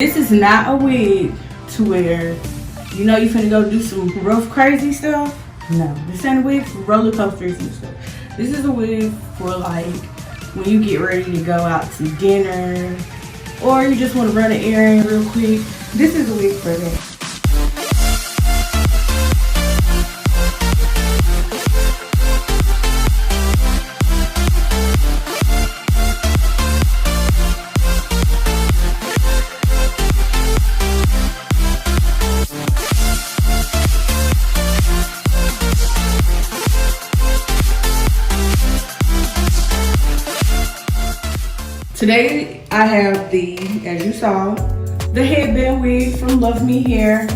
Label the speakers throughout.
Speaker 1: This is not a wig to where, you know, you finna go do some rough, crazy stuff. No, this ain't a wig for roller coasters and stuff. This is a wig for like when you get ready to go out to dinner or you just want to run an errand real quick. This is a wig for that. Today I have as you saw, the headband wig from Luvme Hair.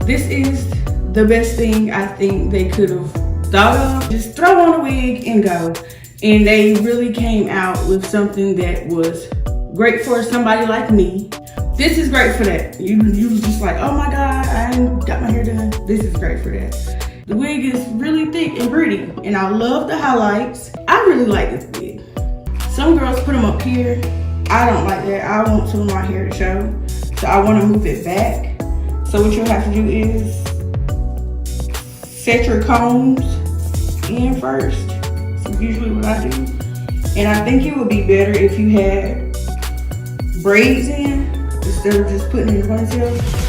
Speaker 1: This is the best thing I think they could have thought of. Just throw on a wig and go. And they really came out with something that was great for somebody like me. This is great for that. You just like, oh my God, I ain't got my hair done. This is great for that. The wig is really thick and pretty, and I love the highlights. I really like this wig. Some girls put them up here. I don't like that. I want some of my hair to show. So I want to move it back. So what you'll have to do is set your combs in first. That's usually what I do. And I think it would be better if you had braids in instead of just putting it in a ponytail.